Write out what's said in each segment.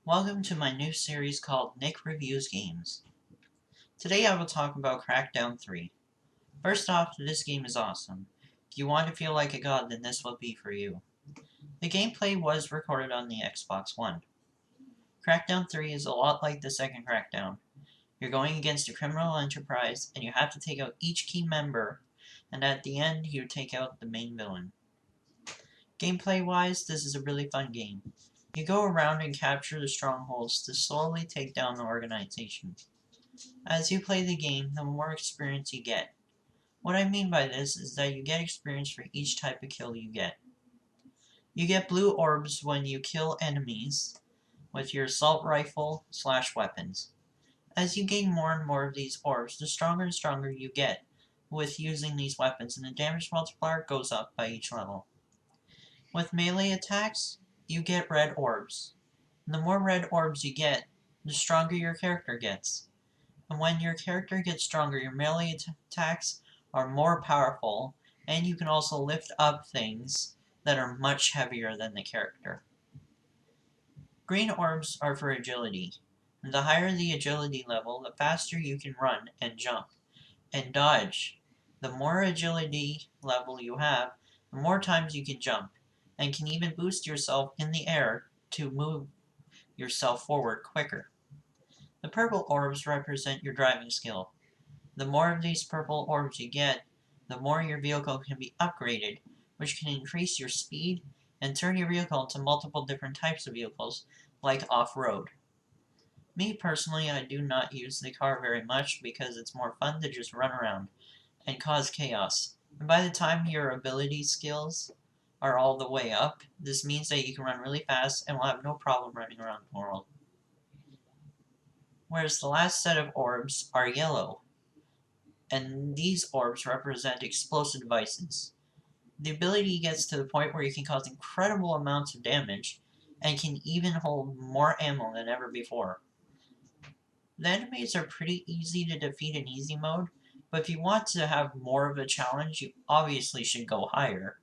Welcome to my new series called Nick Reviews Games. Today I will talk about Crackdown 3. First off, this game is awesome. If you want to feel like a god, then this will be for you. The gameplay was recorded on the Xbox One. Crackdown 3 is a lot like the second Crackdown. You're going against a criminal enterprise, and you have to take out each key member, and at the end you take out the main villain. Gameplay-wise, this is a really fun game. You go around and capture the strongholds to slowly take down the organization. As you play the game, the more experience you get. What I mean by this is that you get experience for each type of kill you get. You get blue orbs when you kill enemies with your assault rifle / weapons. As you gain more and more of these orbs, the stronger and stronger you get with using these weapons, and the damage multiplier goes up by each level. With melee attacks, you get red orbs. And the more red orbs you get, the stronger your character gets. And when your character gets stronger, your melee attacks are more powerful, and you can also lift up things that are much heavier than the character. Green orbs are for agility. The higher the agility level, the faster you can run and jump and dodge. The more agility level you have, the more times you can jump, and can even boost yourself in the air to move yourself forward quicker. The purple orbs represent your driving skill. The more of these purple orbs you get, the more your vehicle can be upgraded, which can increase your speed and turn your vehicle into multiple different types of vehicles, like off-road. Me personally, I do not use the car very much because it's more fun to just run around and cause chaos. And by the time your ability skills are all the way up, this means that you can run really fast and will have no problem running around the world. Whereas the last set of orbs are yellow, and these orbs represent explosive devices. The ability gets to the point where you can cause incredible amounts of damage, and can even hold more ammo than ever before. The enemies are pretty easy to defeat in easy mode, but if you want to have more of a challenge, you obviously should go higher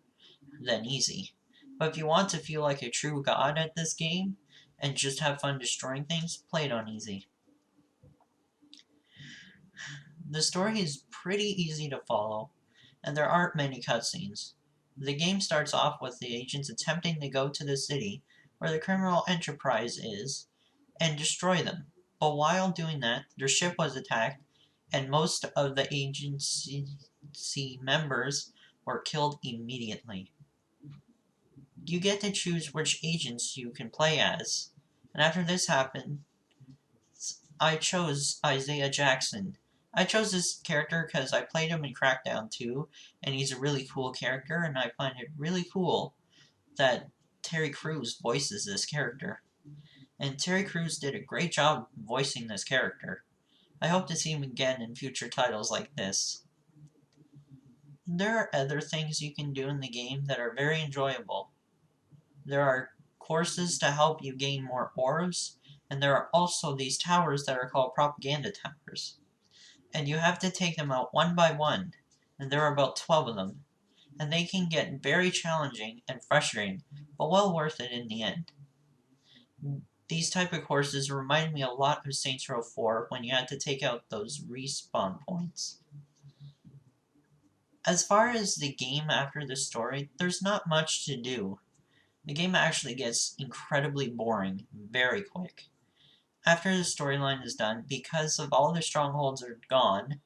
than easy. But if you want to feel like a true god at this game, and just have fun destroying things, play it on easy. The story is pretty easy to follow, and there aren't many cutscenes. The game starts off with the agents attempting to go to the city where the criminal enterprise is and destroy them. But while doing that, their ship was attacked, and most of the agency members were killed immediately. You get to choose which agents you can play as, and after this happened, I chose Isaiah Jackson. I chose this character because I played him in Crackdown 2, and he's a really cool character, and I find it really cool that Terry Crews voices this character. And Terry Crews did a great job voicing this character. I hope to see him again in future titles like this. There are other things you can do in the game that are very enjoyable. There are courses to help you gain more orbs, and there are also these towers that are called propaganda towers. And you have to take them out one by one, and there are about 12 of them. And they can get very challenging and frustrating, but well worth it in the end. These type of courses remind me a lot of Saints Row 4 when you had to take out those respawn points. As far as the game after the story, there's not much to do. The game actually gets incredibly boring very quick. After the storyline is done, because of all the strongholds are gone,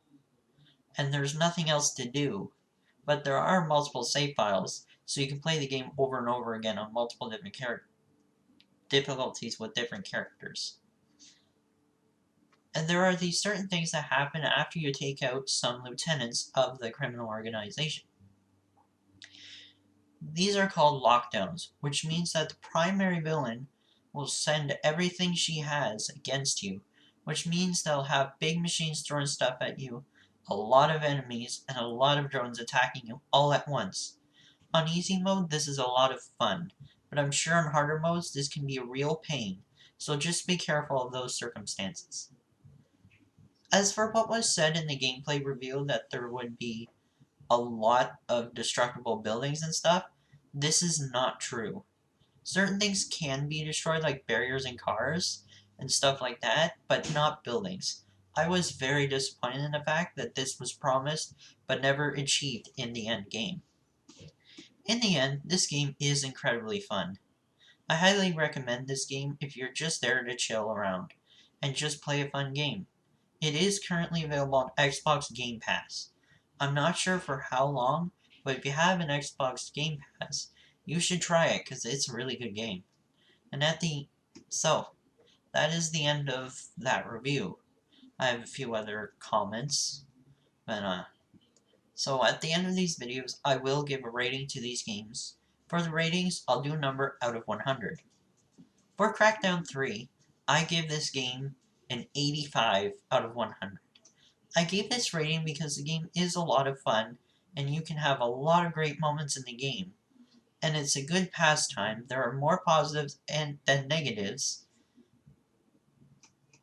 and there's nothing else to do, but there are multiple save files, so you can play the game over and over again on multiple different difficulties with different characters. And there are these certain things that happen after you take out some lieutenants of the criminal organization. These are called lockdowns, which means that the primary villain will send everything she has against you, which means they'll have big machines throwing stuff at you, a lot of enemies, and a lot of drones attacking you all at once. On easy mode, this is a lot of fun, but I'm sure on harder modes this can be a real pain, so just be careful of those circumstances. As for what was said in the gameplay review that there would be a lot of destructible buildings and stuff, this is not true. Certain things can be destroyed, like barriers in cars and stuff like that, but not buildings. I was very disappointed in the fact that this was promised but never achieved in the end game. In the end, this game is incredibly fun. I highly recommend this game if you're just there to chill around and just play a fun game. It is currently available on Xbox Game Pass. I'm not sure for how long, but if you have an Xbox Game Pass, you should try it because it's a really good game. And so that is the end of that review. I have a few other comments, but so at the end of these videos, I will give a rating to these games. For the ratings, I'll do a number out of 100. For Crackdown 3, I give this game an 85 out of 100. I gave this rating because the game is a lot of fun, and you can have a lot of great moments in the game. And it's a good pastime. There are more positives than negatives.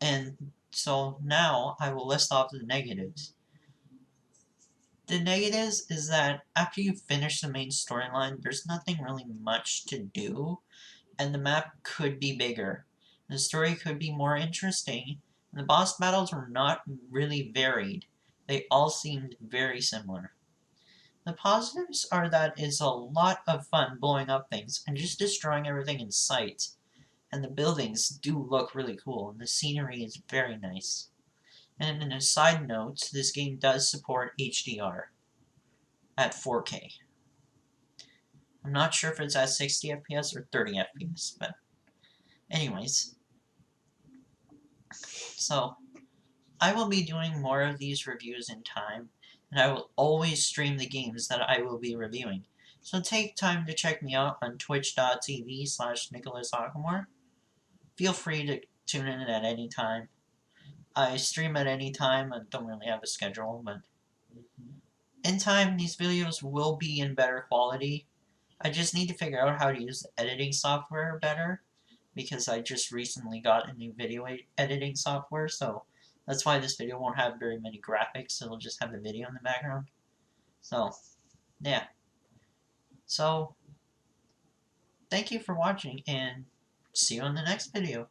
And so now I will list off the negatives. The negatives is that after you finish the main storyline, there's nothing really much to do, and the map could be bigger. The story could be more interesting, and the boss battles were not really varied. They all seemed very similar. The positives are that it's a lot of fun blowing up things and just destroying everything in sight. And the buildings do look really cool, and the scenery is very nice. And in a side note, this game does support HDR at 4K. I'm not sure if it's at 60 FPS or 30 FPS, but anyways. So, I will be doing more of these reviews in time, and I will always stream the games that I will be reviewing. So take time to check me out on twitch.tv/NicholasHawkmore. Feel free to tune in at any time. I stream at any time. I don't really have a schedule, but in time, these videos will be in better quality. I just need to figure out how to use the editing software better, because I just recently got a new video editing software, so that's why this video won't have very many graphics. It'll just have the video in the background. So, yeah. So, thank you for watching, and see you in the next video.